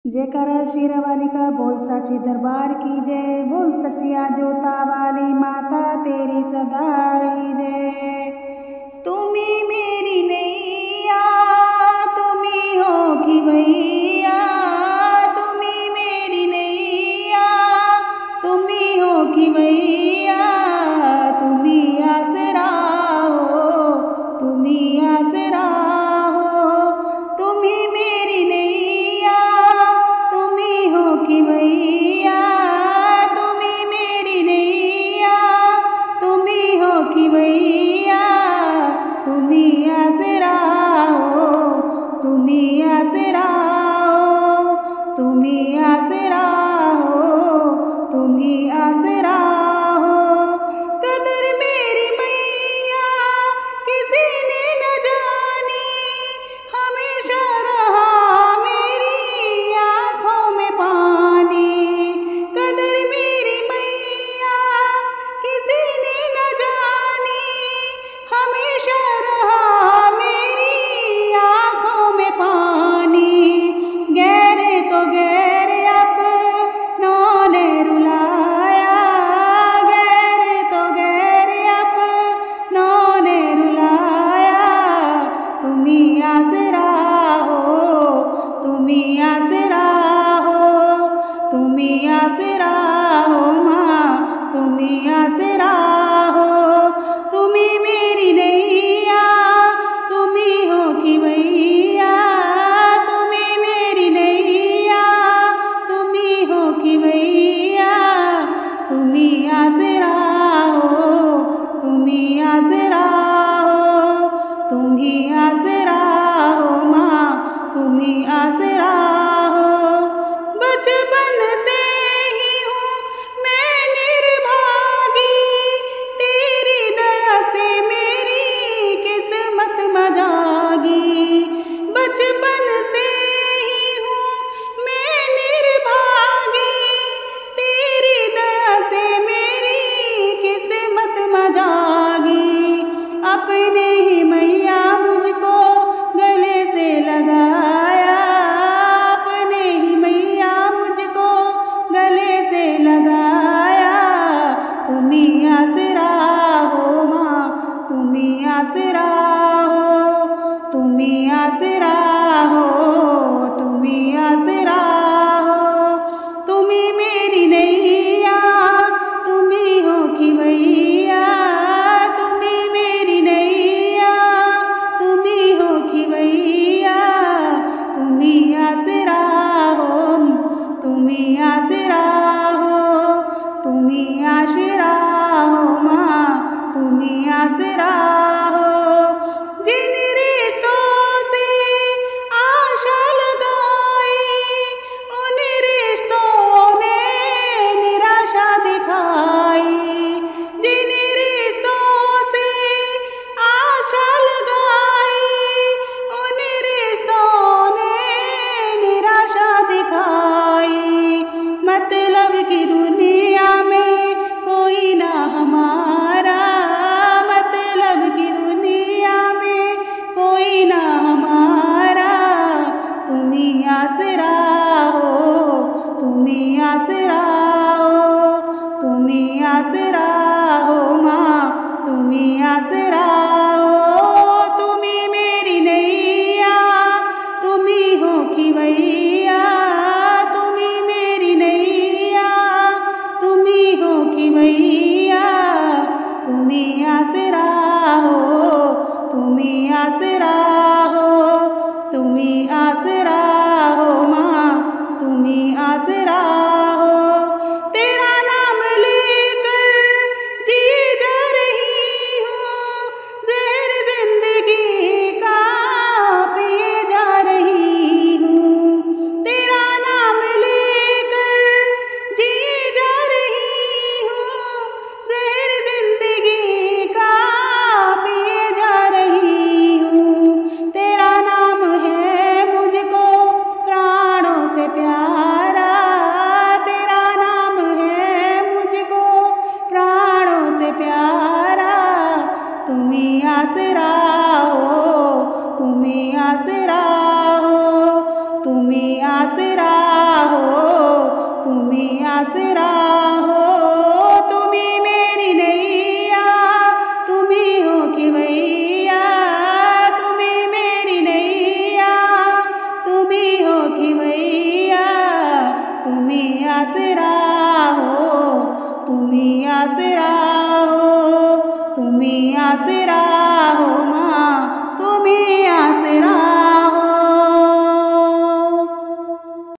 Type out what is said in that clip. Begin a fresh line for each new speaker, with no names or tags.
जयकारा शेरावाली का, बोल साची दरबार की जय। बोल सचिया जोता वाली माता तेरी सदा ही जय। तुम्ही मेरी नैया, तुम्ही हो कि भैया, तुम्ही मेरी नैया, तुम्ही हो कि भैया, तुम्ही आसरा हो, तुम्ही आसरा हो, तुम्ही मेरी नैया, तुम्ही हो कि भैया, तुम्ही मेरी नैया, तुम्ही हो कि भैया, तुम्ही आसरा हो, तुम्ही आसरा हो, तुम्ही आसरा हो, तुम्ही आसरा हो। कदर मेरी मैया किसी ने न जानी, हमेशा रहा मेरी आँखों में पानी। कदर मेरी मैया किसी ने न जानी, हमेशा रहा मेरी आँखों में पानी। गैर तो गैर अपनों ने रुलाया, गैर तो गैर अपनों ने रुलाया, तुम्ही आसरा हो, तुम्ही आसरा हो, तुम्ही आसरा हो माँ, तुम्ही आसरा हो। तुम्ही मेरी नैया, तुम्ही हो कि भैया, तुम्ही मेरी नैया, तुम्ही हो कि भैया, तुम्ही आसरा हो, तुम्ही आसरा हो, तुम्ही आसरा हो माँ, तुम्ही आसरा हो। बचपन से ही हूँ मैं निर्भागी, तेरी दया से मेरी किस्मत मजागी। बचपन से ही हूँ मैं निर्भागी, तेरी दया से मेरी किस्मत मजागी। अपने ही मैया मुझको गले से लगाया, अपने ही मैया मुझको गले से लगाया, तुम्ही आसरा हो माँ, तुम्ही आसरा हो, तुम्ही आसरा हो, तुम्ही आसरा हो। तुम्ही मेरी नैया, तुम्ही हो कि भैया, तुम्ही मेरी नैया, तुम्ही हो कि भैया, तुम्ही आसरा हो, तुम्ही आसरा हो, तुम्ही आसरा हो माँ, तुम्ही आसरा हो। जिन रिश्तों से आशा लगाई, उन रिश्तों ने निराशा दिखाई। जिन रिश्तों से आशा लगाई, उन रिश्तों ने निराशा दिखाई। मतलब की दुनिया में कोई ना हमारा, मतलब की दुनिया में कोई ना हमारा, तुम्ही आसरा हो, तुम्ही आसरा हो, तुम्ही आसरा हो माँ, तुम्ही आसरा हो। तुम्ही मेरी नैया, तुम्ही हो कि भैया, तुम्ही मेरी नैया, तुम्ही हो कि भैया, तुम्ही आसरा हो, तुम्ही आसरा हो, तुम्ही आसरा हो माँ, तुम्ही आसरा हो। तेरा नाम लेकर जी जा रही हूँ, तुम्ही आसरा हो, तुम्ही मेरी नैया, तुम्ही हो खिवैया, तुम्ही मेरी नैया, तुम्ही हो खिवैया, तुम्ही आसरा हो, तुम्ही आसरा हो, तुम्ही आसरा हो।